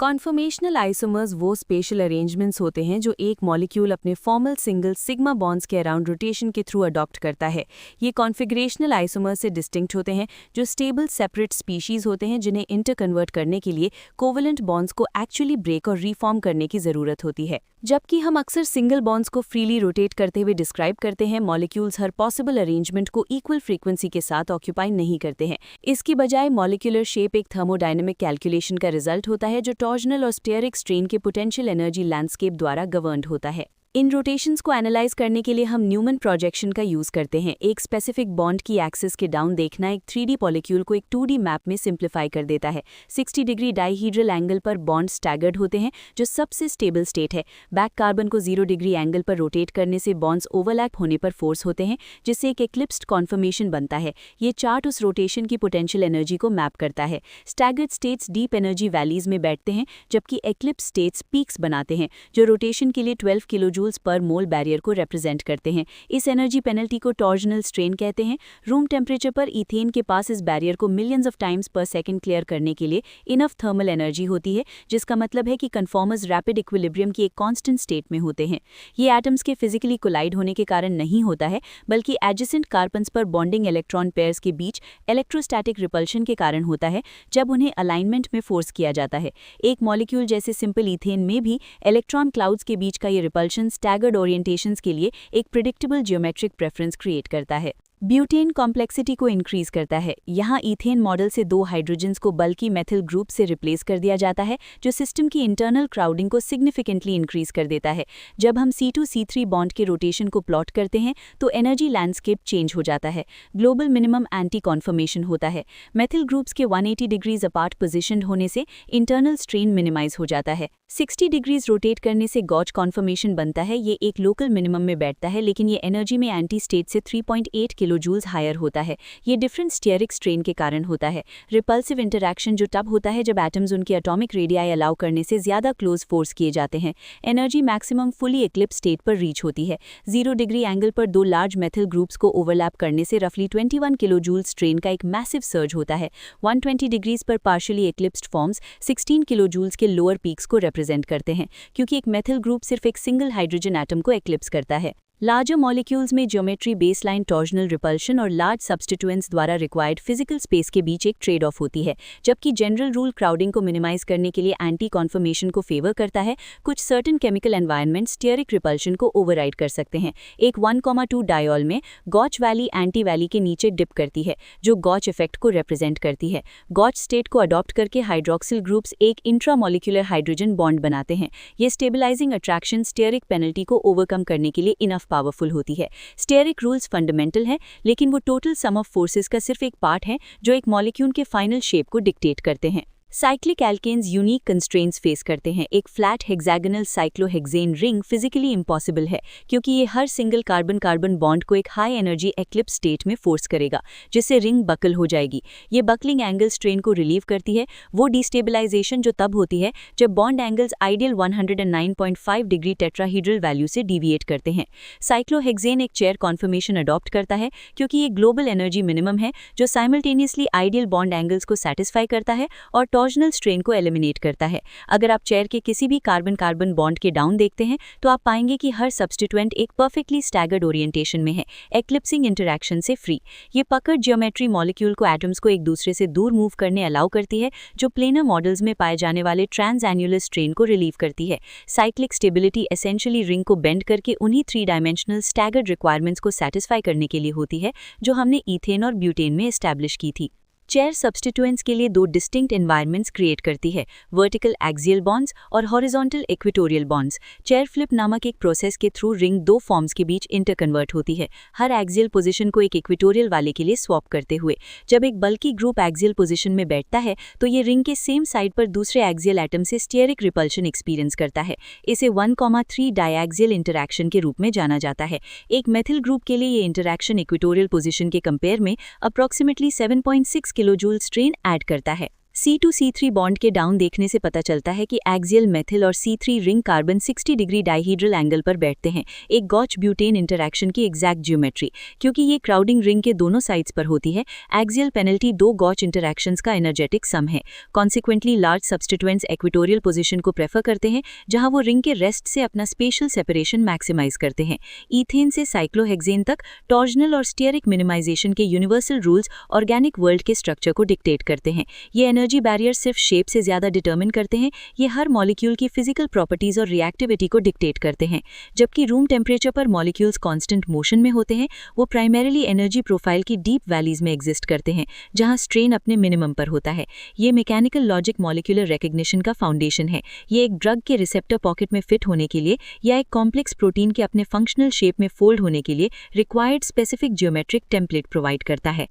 Conformational isomers वो special arrangements होते हैं जो एक मॉलिक्यूल अपने फॉर्मल सिंगल सिग्मा बॉन्ड्स के अराउंड रोटेशन के थ्रू अडॉप्ट करता है। ये कॉन्फिगरेशनल आइसोमर्स से डिस्टिंक्ट होते हैं, जो स्टेबल सेपरेट स्पीशीज होते हैं जिन्हें इंटरकन्वर्ट करने के लिए कोवलेंट बॉन्ड्स को एक्चुअली ब्रेक और रीफॉर्म करने की ज़रूरत होती है। जबकि हम अक्सर सिंगल बॉन्ड्स को फ्रीली रोटेट करते हुए डिस्क्राइब करते हैं, मॉलिक्यूल्स हर पॉसिबल अरेंजमेंट को इक्वल फ्रीक्वेंसी के साथ ऑक्यूपाई नहीं करते हैं। इसकी बजाय मॉलिक्यूलर शेप एक थर्मोडायनेमिक कैलकुलेशन का रिजल्ट होता है जो टॉर्जनल और स्टेरिक स्ट्रेन के पोटेंशियल एनर्जी लैंडस्केप द्वारा गवर्न्ड होता है। इन रोटेशंस को एनालाइज करने के लिए हम न्यूमन प्रोजेक्शन का यूज करते हैं। एक स्पेसिफिक बॉन्ड की एक्सिस के डाउन देखना एक 3D मॉलिक्यूल को एक 2D मैप में सिंप्लीफाई कर देता है। 60 डिग्री डाईहीड्रल एंगल पर बॉन्ड स्टैगर्ड होते हैं, जो सबसे स्टेबल स्टेट है। बैक कार्बन को 0 डिग्री एंगल पर रोटेट करने से बॉन्ड्स ओवरलैप होने पर फोर्स होते हैं, जिससे एक एक्लिप्स्ड कॉन्फर्मेशन बनता है। ये चार्ट उस रोटेशन की पोटेंशियल एनर्जी को मैप करता है। Staggered states deep energy valleys में बैठते हैं, जबकि एक्लिप्स स्टेट्स पीक्स बनाते हैं, जो रोटेशन के लिए 12 किलोजूल्स पर मोल बैरियर को रिप्रेजेंट करते हैं। इस एनर्जी पेनल्टी को टॉर्जनल स्ट्रेन कहते हैं। रूम टेम्परेचर पर इथेन के पास इस बैरियर को मिलियंस ऑफ टाइम्स पर सेकंड क्लियर करने के लिए इनफ थर्मल एनर्जी होती है, जिसका मतलब है कि कन्फॉर्मर्स रैपिड इक्विलिब्रियम की एक कांस्टेंट स्टेट में होते हैं। ये एटम्स के फिजिकली कोलाइड होने के कारण नहीं होता है, बल्कि एडजेसेंट कार्बन्स पर बॉन्डिंग इलेक्ट्रॉन पेयर्स के बीच इलेक्ट्रोस्टैटिक रिपल्शन के कारण होता है, जब उन्हें अलाइनमेंट में फोर्स किया जाता है। एक मॉलिक्यूल जैसे सिंपल इथेन में भी इलेक्ट्रॉन क्लाउड्स के बीच का ये रिपल्शन स्टैगर्ड ओरिएंटेशंस के लिए एक प्रेडिक्टेबल ज्योमेट्रिक प्रेफरेंस क्रिएट करता है। ब्यूटेन कॉम्प्लेक्सिटी को इंक्रीज करता है। यहाँ ईथेन मॉडल से 2 हाइड्रोजन्स को बल्कि मेथिल ग्रुप से रिप्लेस कर दिया जाता है, जो सिस्टम की इंटरनल क्राउडिंग को सिग्निफिकेंटली इंक्रीज कर देता है। जब हम C2C3 बॉन्ड के रोटेशन को प्लॉट करते हैं तो एनर्जी लैंडस्केप चेंज हो जाता है। ग्लोबल मिनिमम एंटी कॉन्फर्मेशन होता है। मेथिल ग्रुप्स के 180 डिग्रीज अपार्ट पोजिशन्ड होने से इंटरनल स्ट्रेन मिनिमाइज हो जाता है। 60 डिग्रीज रोटेट करने से गॉच कॉन्फर्मेशन बनता है। ये एक लोकल मिनिमम में बैठता है, लेकिन ये एनर्जी में एंटी स्टेट से 3.8 किलोजूल्स हायर होता है। ये डिफरेंट स्टेरिक स्ट्रेन के कारण होता है। रिपल्सिव इंटरैक्शन जो तब होता है जब एटम्स उनके एटॉमिक रेडियाई अलाउ करने से ज्यादा क्लोज फोर्स किए जाते हैं। Energy maximum fully eclipse state पर रीच होती है। 0 डिग्री एंगल पर 2 लार्ज मेथिल ग्रुप्स को ओवरलैप करने से रफली 21 किलोजूल स्ट्रेन का एक मैसिव सर्ज होता है। 120 डिग्रीज पर पार्शियली एक्लिप्स्ड फॉर्म्स 16 किलोजूल्स के लोअर पीक्स को रिप्रेजेंट करते हैं, क्योंकि एक मेथिल ग्रुप सिर्फ एक सिंगल हाइड्रोजन एटम को एक्लिप्स करता है। लार्जर मॉलिक्यूल्स में ज्योमेट्री बेसलाइन टॉर्जनल रिपल्शन और लार्ज सब्स्टिट्यूएंट्स द्वारा रिक्वायर्ड फिजिकल स्पेस के बीच एक ट्रेड ऑफ होती है, जबकि जनरल रूल क्राउडिंग को मिनिमाइज करने के लिए एंटी कॉन्फर्मेशन को फेवर करता है। कुछ certain chemical environment stearic repulsion को ओवरराइड कर सकते हैं। एक 1,2 डायोल में गॉच वैली एंटी वैली के नीचे डिप करती है, जो गॉच इफेक्ट को रिप्रेजेंट करती है। गॉच स्टेट को अडॉप्ट करके हाइड्रोक्सिल ग्रुप्स एक इंट्रामोलिकुलर हाइड्रोजन बॉन्ड बनाते हैं। ये स्टेबलाइजिंग अट्रैक्शन स्टीयरिक पेनल्टी को ओवरकम करने के लिए इनफ पावरफुल होती है। स्टेरिक रूल्स फंडामेंटल हैं, लेकिन वो टोटल सम ऑफ फोर्सेस का सिर्फ एक पार्ट है जो एक मॉलिक्यूल के फाइनल शेप को डिक्टेट करते हैं। Cyclic alkanes unique constraints face करते हैं। एक flat hexagonal cyclohexane ring physically impossible है, क्योंकि ये हर सिंगल कार्बन कार्बन बॉन्ड को एक हाई एनर्जी एक्लिप्स स्टेट में फोर्स करेगा, जिससे रिंग बकल हो जाएगी। ये बकलिंग एंगल स्ट्रेन को रिलीव करती है। वो डिस्टेबलाइजेशन जो तब होती है जब bond angles ideal 109.5 degree tetrahedral value से डिविएट करते हैं। साइक्लोहेक्सेन एक चेयर कॉन्फर्मेशन अडॉप्ट करता है, क्योंकि ये ग्लोबल एनर्जी मिनिमम है जो साइमल्टेनियसली आइडियल बॉन्ड एंगल्स को सेटिस्फाई करता है और टॉर्जनल स्ट्रेन को एलिमिनेट करता है। अगर आप चेयर के किसी भी कार्बन कार्बन बॉन्ड के डाउन देखते हैं तो आप पाएंगे कि हर सब्स्टिट्यूएंट एक परफेक्टली स्टैगर्ड ओरिएंटेशन में है, एक्लिप्सिंग इंटरैक्शन से फ्री। ये पकड़ ज्योमेट्री मॉलिक्यूल को एटम्स को एक दूसरे से दूर मूव करने अलाउ करती है, जो प्लेनर मॉडल्स में पाए जाने वाले ट्रांसएन्युलर स्ट्रेन को रिलीव करती है। साइक्लिक स्टेबिलिटी एसेंशियली रिंग को बेंड करके उन्हीं 3 डायमेंशनल स्टैगर्ड रिक्वायरमेंट्स को सेटिस्फाई करने के लिए होती है, जो हमने ईथेन और ब्यूटेन में एस्टैब्लिश की थी। चेयर सब्स्टिट्यूएंट्स के लिए 2 डिस्टिंक्ट एनवायरनमेंट्स क्रिएट करती है, वर्टिकल एक्सियल बॉन्ड्स और horizontal equatorial bonds. Chair flip नामक एक प्रोसेस के थ्रू रिंग 2 फॉर्म्स के बीच इंटरकन्वर्ट होती है, हर एक्सियल पोजीशन को एक इक्वेटोरियल वाले के लिए स्वैप करते हुए। जब एक बल्कि ग्रुप एक्सियल पोजीशन में बैठता है तो ये रिंग के सेम साइड पर दूसरे एक्सियल एटम से स्टीयरिक रिपल्शन एक्सपीरियंस करता है। इसे 1,3 डायएक्सियल इंटरैक्शन के रूप में जाना जाता है। एक मेथिल ग्रुप के लिए ये इंटरैक्शन इक्वेटोरियल पोजीशन के कंपेयर में अप्रॉक्सीमेटली 7.6 किलोजूल स्ट्रेन ऐड करता है। C2C3 बॉन्ड के डाउन देखने से पता चलता है कि एक्सियल मेथिल और C3 ring carbon 60 degree dihedral angle पर बैठते हैं, एक गॉच ब्यूटेन इंटरैक्शन की एग्जैक्ट ज्योमेट्री। क्योंकि ये क्राउडिंग रिंग के दोनों साइड्स पर होती है, एक्सियल पेनल्टी दो गॉच इंटरैक्शंस का एनर्जेटिक सम है। Consequently large substituents equatorial position को प्रेफर करते हैं, जहां वो रिंग के रेस्ट से अपना स्पेशल सेपरेशन मैक्सिमाइज करते हैं। ईथेन से साइक्लोहेक्सेन तक टॉर्जनल और स्टीयरिक मिनिमाइजेशन के यूनिवर्सल रूल्स ऑर्गेनिक वर्ल्ड के स्ट्रक्चर को डिक्टेट करते हैं। ये एनर्जी बैरियर सिर्फ शेप से ज्यादा डिटरमिन करते हैं, ये हर मॉलिक्यूल की फिजिकल प्रॉपर्टीज और रिएक्टिविटी को डिक्टेट करते हैं। जबकि रूम टेम्परेचर पर मॉलिक्यूल्स कांस्टेंट मोशन में होते हैं, वो प्राइमरीली एनर्जी प्रोफाइल की डीप वैलीज में एग्जिस्ट करते हैं, जहां स्ट्रेन अपने मिनिमम पर होता है। ये मैकेनिकल लॉजिक मॉलिक्यूलर रिकग्निशन का फाउंडेशन है। ये एक ड्रग के रिसेप्टर पॉकेट में फिट होने के लिए या एक कॉम्प्लेक्स प्रोटीन के अपने फंक्शनल शेप में फोल्ड होने के लिए required specific geometric template provide करता है।